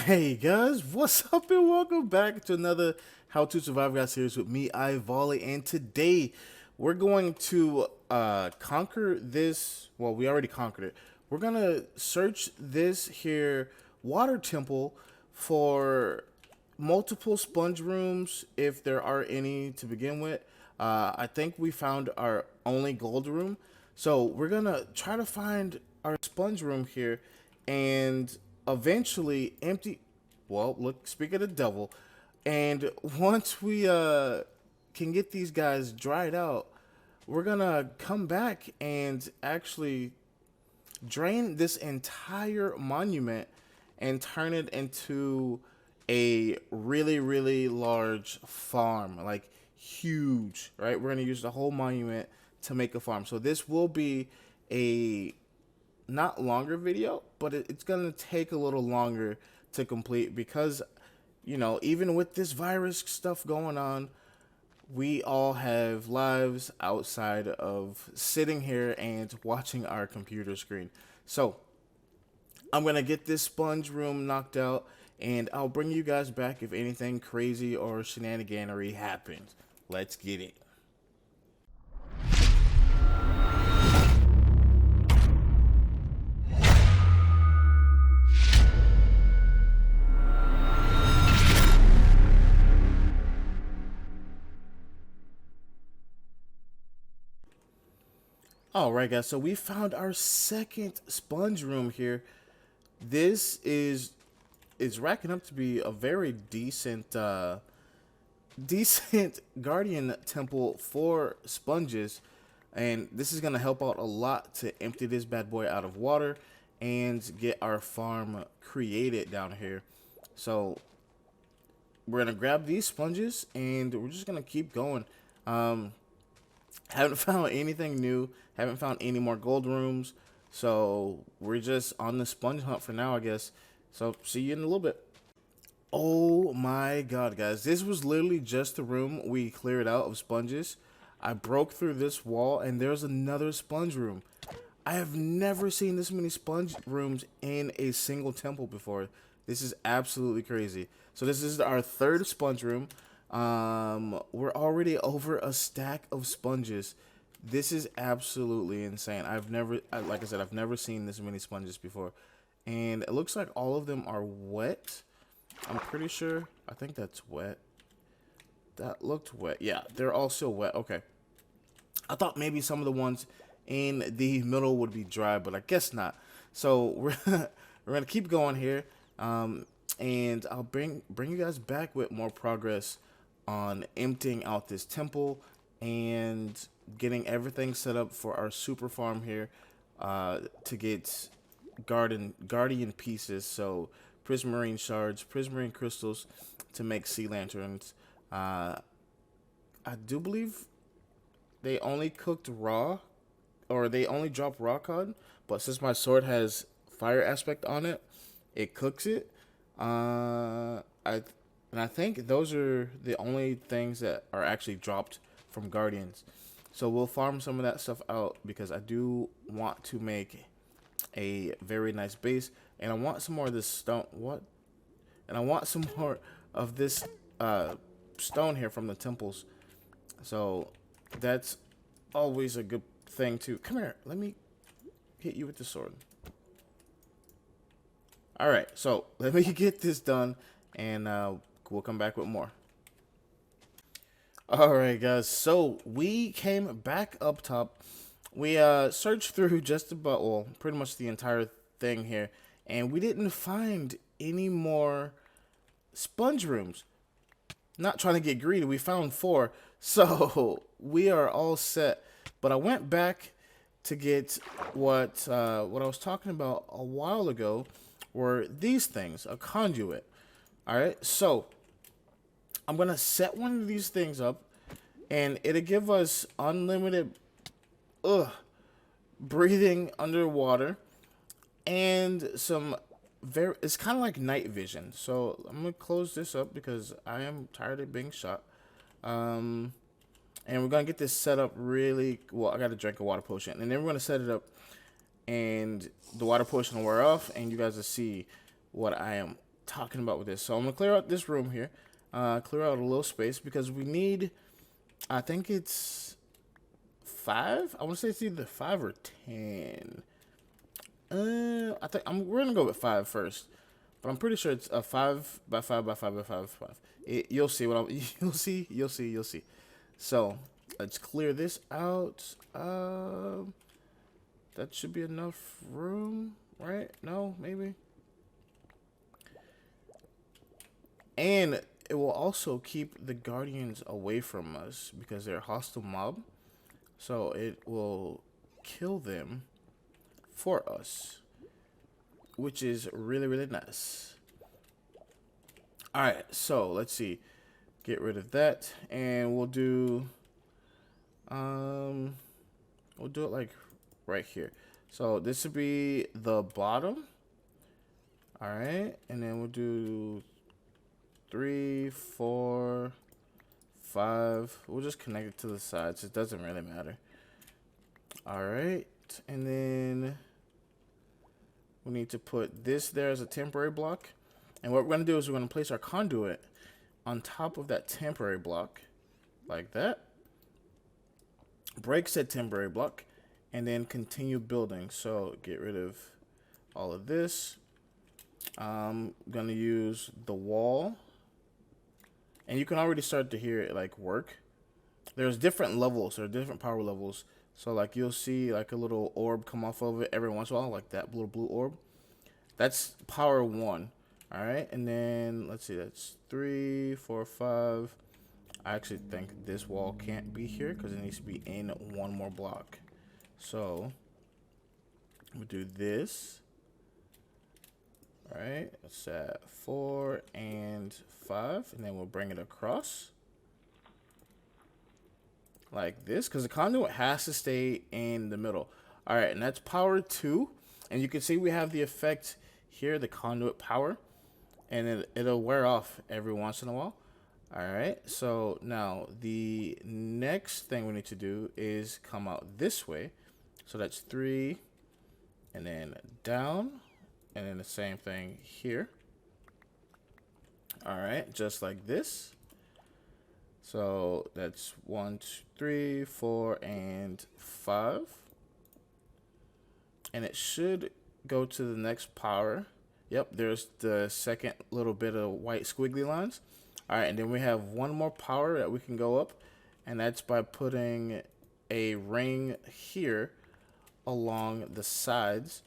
Hey guys, what's up and welcome back to another How to Survive Guys series with me, iVoli, and today we're going to conquer this. Well, we already conquered it. We're gonna search this here water temple for multiple sponge rooms if there are any to begin with. I think we found our only gold room, so we're gonna try to find our sponge room here and eventually empty. Well, look, speak of the devil. And once we can get these guys dried out, we're gonna come back and actually drain this entire monument and turn it into a really, really large farm, like huge, right? We're gonna use the whole monument to make a farm. So this will be a not longer video, but it's gonna take a little longer to complete because, even with this virus stuff going on, we all have lives outside of sitting here and watching our computer screen. So I'm gonna get this sponge room knocked out, and I'll bring you guys back if anything crazy or shenaniganery happens. Let's get it. All right, guys. So we found our second sponge room here. This is racking up to be a very decent guardian temple for sponges, and this is gonna help out a lot to empty this bad boy out of water and get our farm created down here. So we're gonna grab these sponges and we're just gonna keep going. Haven't found anything new. Haven't found any more gold rooms. So we're just on the sponge hunt for now, I guess. So see you in a little bit. Oh my god, guys. This was literally just the room we cleared out of sponges. I broke through this wall and there's another sponge room. I have never seen this many sponge rooms in a single temple before. This is absolutely crazy. So this is our third sponge room. We're already over a stack of sponges. This is absolutely insane. Like I said, I've never seen this many sponges before. And it looks like all of them are wet. I'm pretty sure. I think that's wet. That looked wet. Yeah, they're all still wet. Okay. I thought maybe some of the ones in the middle would be dry, but I guess not. So we're gonna keep going here, and I'll bring you guys back with more progress on emptying out this temple and getting everything set up for our super farm here, to get guardian pieces. So prismarine shards, prismarine crystals to make sea lanterns. I do believe they only cooked raw, or they only drop raw cod, but since my sword has fire aspect on it, it cooks it. I think those are the only things that are actually dropped from guardians. So we'll farm some of that stuff out because I do want to make a very nice base, and I want some more of this stone. What? And I want some more of this stone here from the temples. So that's always a good thing too. Come here, let me hit you with the sword. All right, so let me get this done, and we'll come back with more. All right, guys. So we came back up top. We searched through just about, well, pretty much the entire thing here, and we didn't find any more sponge rooms. Not trying to get greedy, we found 4, so we are all set. But I went back to get what I was talking about a while ago were these things, a conduit. All right, so I'm gonna set one of these things up, and it'll give us unlimited breathing underwater and some it's kind of like night vision. So I'm gonna close this up because I am tired of being shot. And we're gonna get this set up really well. I gotta drink a water potion, and then we're gonna set it up, and the water potion will wear off, and you guys will see what I am talking about with this? So I'm gonna clear out this room here, clear out a little space because we need. I think it's 5. I want to say it's either 5 or 10. I think we're gonna go with 5 first, but I'm pretty sure it's a 5 by 5 by 5 by 5 by 5. You'll see what I'm. You'll see. So let's clear this out. That should be enough room, right? No, maybe. And it will also keep the guardians away from us because they're a hostile mob. So it will kill them for us, which is really, really nice. All right, so let's see. Get rid of that, and we'll do it like right here. So this would be the bottom. All right, and then we'll do 3, 4, 5. We'll just connect it to the sides. It doesn't really matter. All right, and then we need to put this there as a temporary block. And what we're going to do is we're going to place our conduit on top of that temporary block, like that. Break said temporary block, and then continue building. So get rid of all of this. I'm going to use the wall. And you can already start to hear it like work. There's different levels, there are different power levels. So like you'll see like a little orb come off of it every once in a while, like that little blue orb. That's power 1. All right, and then let's see, that's 3, 4, 5. I actually think this wall can't be here because it needs to be in one more block. So we'll do this. All right, it's at 4 and 5, and then we'll bring it across like this because the conduit has to stay in the middle. All right, and that's power 2, and you can see we have the effect here, the conduit power, and it'll wear off every once in a while. All right, so now the next thing we need to do is come out this way. So that's 3, and then down, and then the same thing here. All right, just like this. So that's 1, 2, 3, 4, and 5. And it should go to the next power. Yep, there's the second little bit of white squiggly lines. All right, and then we have one more power that we can go up, and that's by putting a ring here along the sides,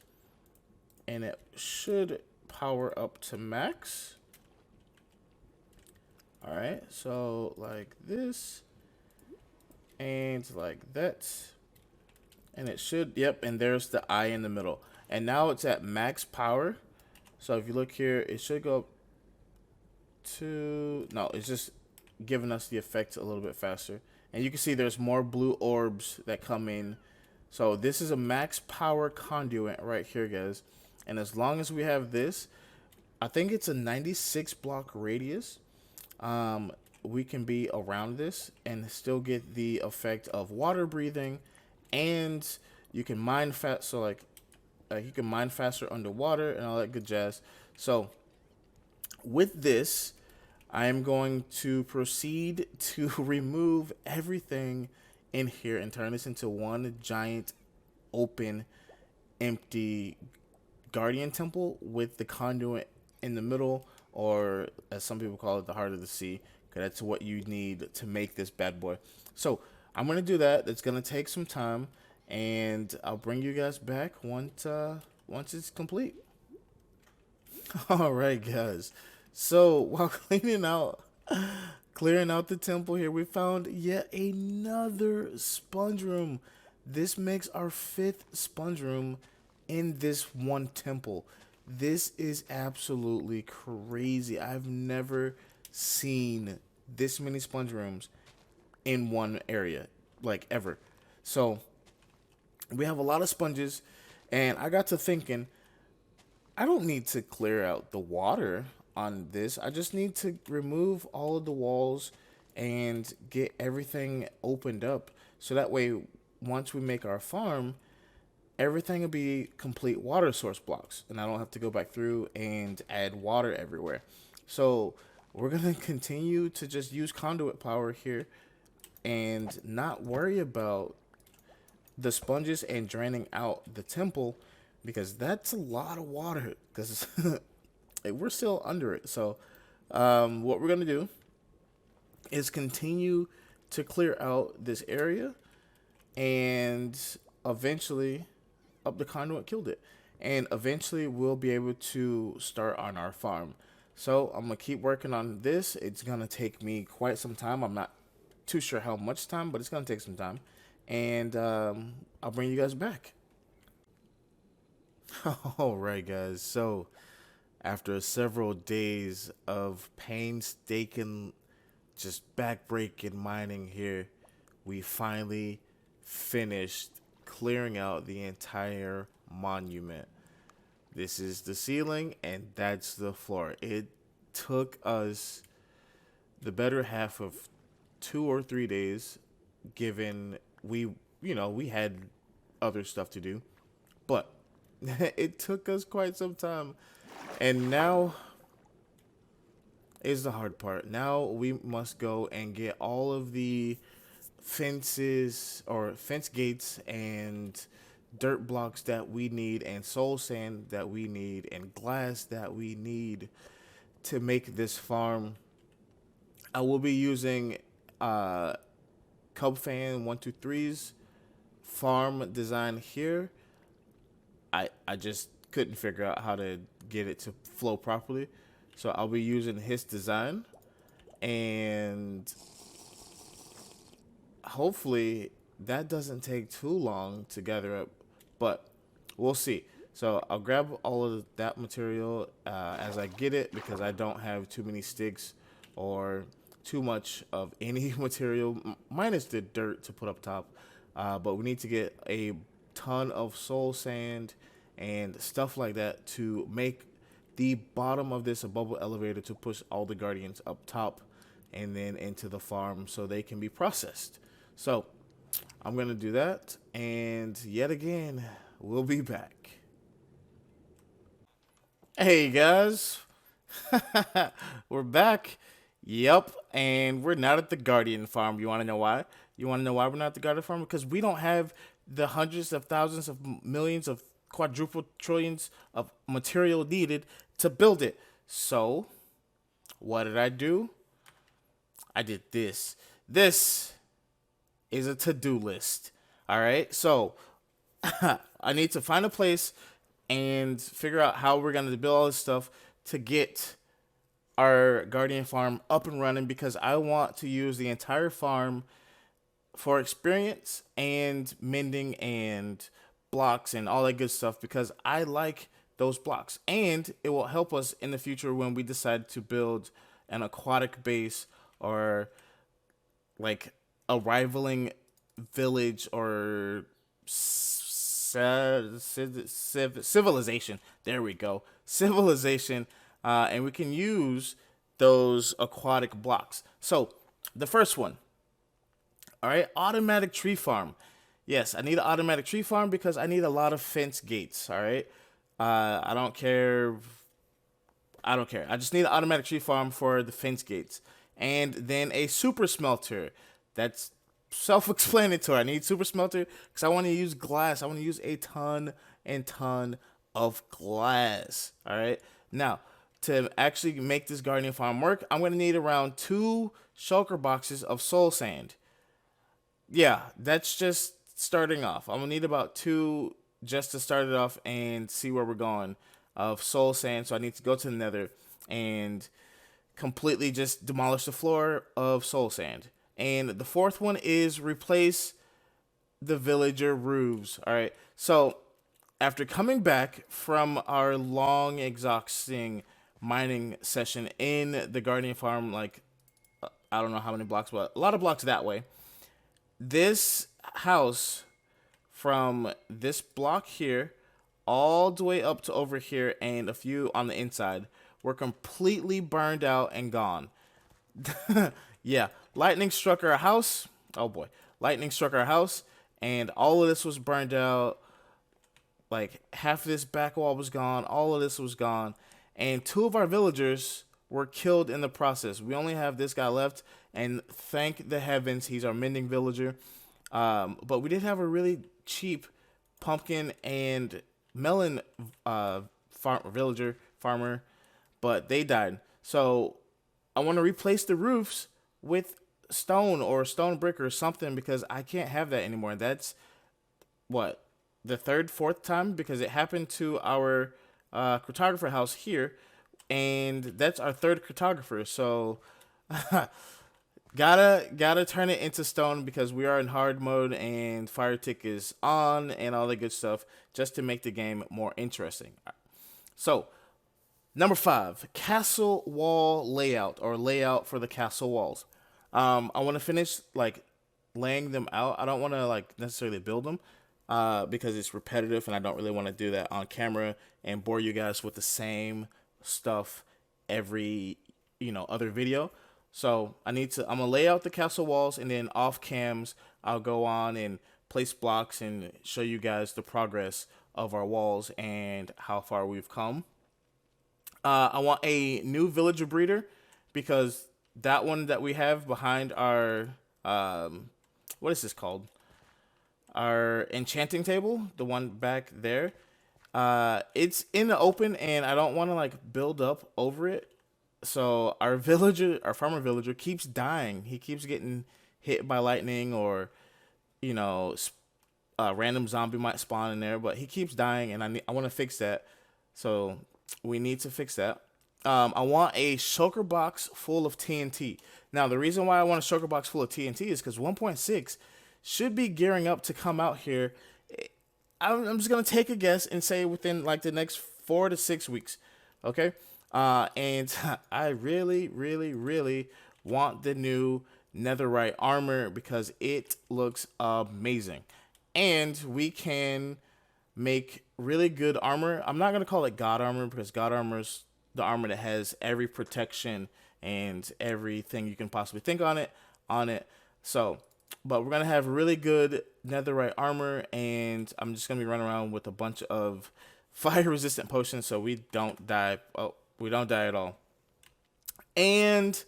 and it should power up to max. All right, so like this and like that, and it should, yep, and there's the eye in the middle, and now it's at max power. So if you look here, it should go up to, no, it's just giving us the effect a little bit faster. And you can see there's more blue orbs that come in. So this is a max power conduit right here, guys. And as long as we have this, I think it's a 96 block radius. We can be around this and still get the effect of water breathing, and you can mine fast. So like you can mine faster underwater and all that good jazz. So with this, I am going to proceed to remove everything in here and turn this into one giant open empty guardian temple with the conduit in the middle, or as some people call it, the heart of the sea, because that's what you need to make this bad boy. So I'm going to do that. It's going to take some time, and I'll bring you guys back once it's complete. All right, guys. So while clearing out the temple here, we found yet another sponge room. This makes our 5th sponge room in this one temple. This is absolutely crazy. I've never seen this many sponge rooms in one area, like ever. So we have a lot of sponges, and I got to thinking, I don't need to clear out the water on this. I just need to remove all of the walls and get everything opened up. So that way, once we make our farm, everything will be complete water source blocks, and I don't have to go back through and add water everywhere. So we're gonna continue to just use conduit power here and not worry about the sponges and draining out the temple, because that's a lot of water, because we're still under it. So what we're gonna do is continue to clear out this area, and eventually up the conduit killed it, and eventually we'll be able to start on our farm. So I'm gonna keep working on this. It's gonna take me quite some time. I'm not too sure how much time, but it's gonna take some time, and I'll bring you guys back. All right, guys. So after several days of painstaking, just backbreaking mining here, we finally finished clearing out the entire monument. This is the ceiling, and that's the floor. It took us the better half of 2 or 3 days, given we had other stuff to do, but it took us quite some time. And now is the hard part. Now we must go and get all of the fences or fence gates and dirt blocks that we need, and soul sand that we need, and glass that we need to make this farm. I will be using Cub Fan 123's farm design here. I just couldn't figure out how to get it to flow properly, so I'll be using his design, and hopefully that doesn't take too long to gather up, but we'll see. So I'll grab all of that material as I get it, because I don't have too many sticks or too much of any material, minus the dirt to put up top. But we need to get a ton of soul sand and stuff like that to make the bottom of this a bubble elevator to push all the guardians up top and then into the farm so they can be processed. So I'm going to do that, and yet again, we'll be back. Hey guys, we're back. Yep, and we're not at the Guardian farm. You want to know why? You want to know why we're not at the Guardian farm? Because we don't have the hundreds of thousands of millions of quadruple trillions of material needed to build it. So, what did I do? I did this. This is a to-do list. All right, so I need to find a place and figure out how we're going to build all this stuff to get our Guardian farm up and running, because I want to use the entire farm for experience and mending and blocks and all that good stuff, because I like those blocks, and it will help us in the future when we decide to build an aquatic base, or like a rivaling village or civilization. There we go, civilization, and we can use those aquatic blocks. So the first one, all right, automatic tree farm. Yes, I need an automatic tree farm because I need a lot of fence gates. All right, I don't care. I don't care. I just need an automatic tree farm for the fence gates, and then a super smelter. That's self-explanatory. I need super smelter because I want to use glass. I want to use a ton and ton of glass. All right. Now, to actually make this Guardian farm work, I'm going to need around 2 shulker boxes of soul sand. Yeah, that's just starting off. I'm going to need about 2 just to start it off and see where we're going of soul sand. So I need to go to the nether and completely just demolish the floor of soul sand. And the 4th one is replace the villager roofs. All right. So after coming back from our long, exhausting mining session in the Guardian farm, like, I don't know how many blocks, but a lot of blocks that way, this house from this block here all the way up to over here and a few on the inside were completely burned out and gone. Yeah, lightning struck our house. Oh boy, lightning struck our house, and all of this was burned out. Like half of this back wall was gone, all of this was gone, and 2 of our villagers were killed in the process. We only have this guy left, and thank the heavens, he's our mending villager. But we did have a really cheap pumpkin and melon farmer, but they died. So I want to replace the roofs with stone or stone brick or something because I can't have that anymore. That's what, the third, fourth time, because it happened to our cartographer house here, and that's our third cartographer. So gotta turn it into stone because we are in hard mode and fire tick is on and all that good stuff just to make the game more interesting. So number 5, castle wall layout, or layout for the castle walls. I want to finish like laying them out. I don't want to like necessarily build them because it's repetitive and I don't really want to do that on camera and bore you guys with the same stuff every other video. So I'm gonna lay out the castle walls, and then off cams I'll go on and place blocks and show you guys the progress of our walls and how far we've come. I want a new villager breeder because that one that we have behind our what is this called? Our enchanting table, the one back there. It's in the open and I don't want to like build up over it. So our farmer villager keeps dying. He keeps getting hit by lightning, or a random zombie might spawn in there, but he keeps dying, and I want to fix that. So we need to fix that. I want a shulker box full of TNT. Now the reason why I want a shulker box full of TNT is because 1.6 should be gearing up to come out here. I'm just gonna take a guess and say within like the next 4 to 6 weeks. Okay. And I really, really, really want the new netherite armor because it looks amazing. And we can make really good armor. I'm not going to call it God armor because God armor is the armor that has every protection and everything you can possibly think on it. So, but we're going to have really good netherite armor, and I'm just going to be running around with a bunch of fire resistant potions so we don't die. Oh, we don't die at all. And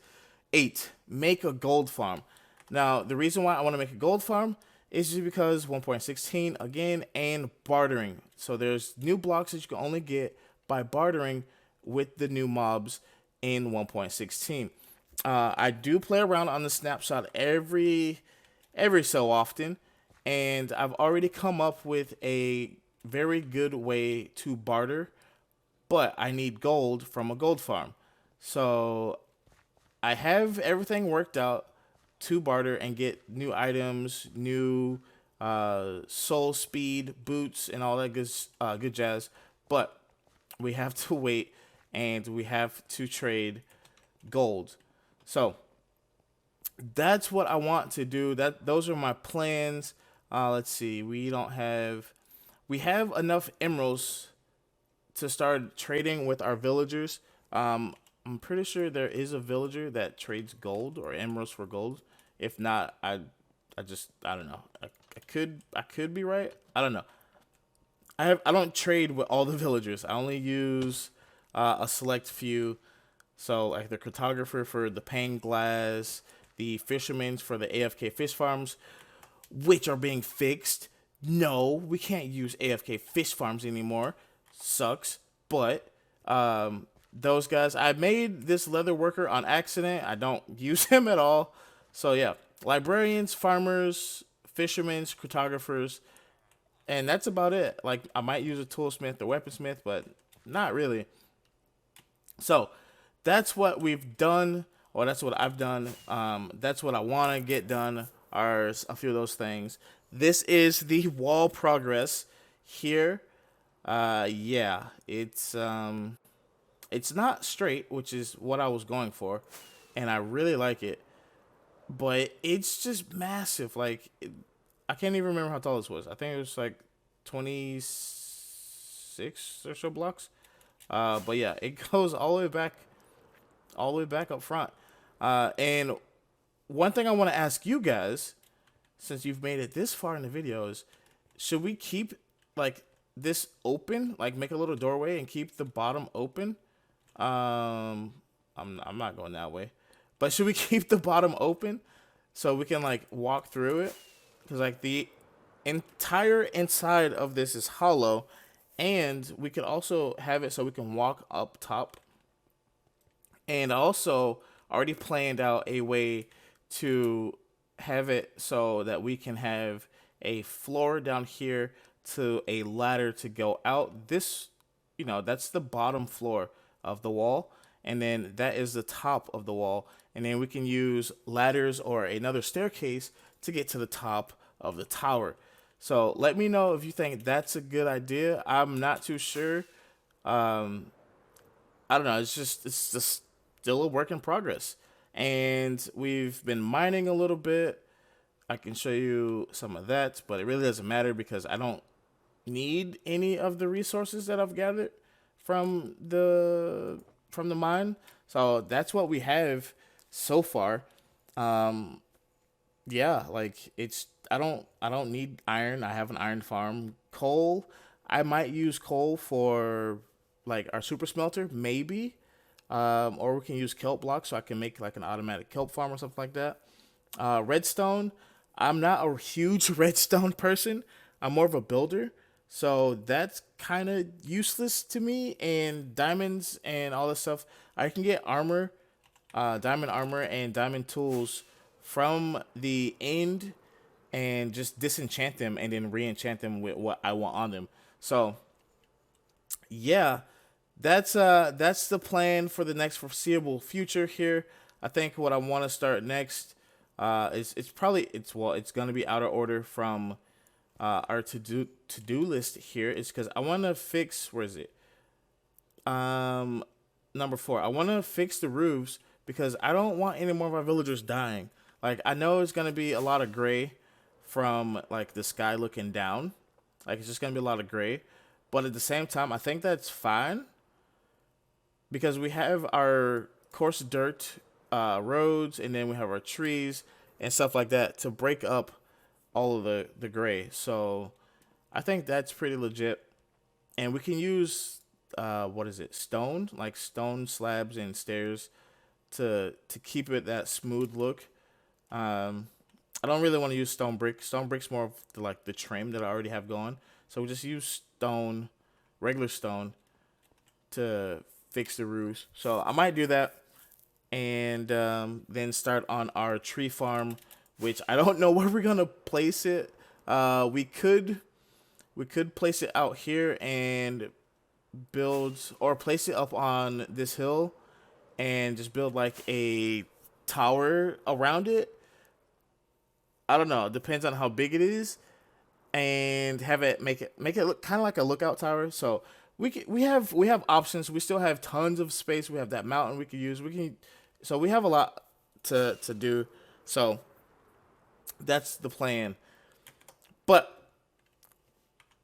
8, make a gold farm. Now, the reason why I want to make a gold farm is just because 1.16 again, and bartering. So there's new blocks that you can only get by bartering with the new mobs in 1.16. I do play around on the snapshot every so often, and I've already come up with a very good way to barter, but I need gold from a gold farm. So I have everything worked out to barter and get new items, new soul speed boots, and all that good jazz. But we have to wait, and we have to trade gold. So that's what I want to do. Those are my plans. Let's see. We have enough emeralds to start trading with our villagers. I'm pretty sure there is a villager that trades gold or emeralds for gold. If not, I don't know. I could be right. I don't know. I don't trade with all the villagers. I only use a select few. So like the cartographer for the pane glass, the fishermen for the AFK fish farms, which are being fixed. No, we can't use AFK fish farms anymore. Sucks. But those guys, I made this leather worker on accident. I don't use him at all. So yeah, librarians, farmers, fishermen, cartographers, and that's about it. Like I might use a toolsmith or weaponsmith, but not really. So that's what we've done, or that's what I've done. That's what I want to get done, are a few of those things. This is the wall progress here. Yeah, it's not straight, which is what I was going for, and I really like it, but it's just massive. Like I can't even remember how tall this was. I think it was like 26 or so blocks. But yeah, it goes all the way back up front. And one thing I want to ask you guys, since you've made it this far in the video, is should we keep like this open, like make a little doorway and keep the bottom open. I'm not going that way, but should we keep the bottom open so we can like walk through it? Because like the entire inside of this is hollow, and we could also have it so we can walk up top. And also already planned out a way to have it so that we can have a floor down here to a ladder to go out. This, that's the bottom floor of the wall. And then that is the top of the wall. And then we can use ladders or another staircase to get to the top of the tower. So let me know if you think that's a good idea. I'm not too sure. I don't know. It's just still a work in progress. And we've been mining a little bit. I can show you some of that, but it really doesn't matter because I don't need any of the resources that I've gathered from the mine. So that's what we have so far. Yeah, like I don't need iron. I have an iron farm. Coal, I might use coal for like our super smelter, maybe. Or we can use kelp blocks so I can make like an automatic kelp farm or something like that. Redstone, I'm not a huge redstone person. I'm more of a builder. So that's kind of useless to me. And diamonds and all this stuff, I can get armor, diamond armor and diamond tools from the end and just disenchant them and then re-enchant them with what I want on them. So yeah, that's the plan for the next foreseeable future here. I think what I want to start next is it's gonna be out of order from our to do list here. It's because I want to fix, where is it? Number 4. I want to fix the roofs because I don't want any more of our villagers dying. Like, I know it's gonna be a lot of gray from like the sky looking down. Like, it's just gonna be a lot of gray, but at the same time, I think that's fine because we have our coarse dirt roads, and then we have our trees and stuff like that to break up all of the gray. So I think that's pretty legit. And we can use what is it? Stone, like stone slabs and stairs to keep it that smooth look. I don't really want to use stone brick. Stone brick's more of the trim that I already have going. So we just use stone, regular stone, to fix the roofs. So I might do that, and then start on our tree farm, which I don't know where we're gonna place it. We could place it out here and build, or place it up on this hill and just build like a tower around it. I don't know. It depends on how big it is, and have it make it look kind of like a lookout tower. So we have options. We still have tons of space. We have that mountain we could use. So we have a lot to do. So that's the plan. But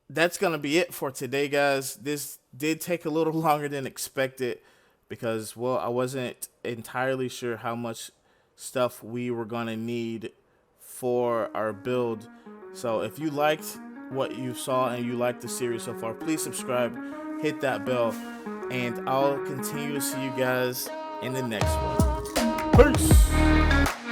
that's gonna be it for today, guys. This did take a little longer than expected because, well, I wasn't entirely sure how much stuff we were gonna need for our build. So if you liked what you saw and you liked the series so far, please subscribe, hit that bell, and I'll continue to see you guys in the next one. Peace!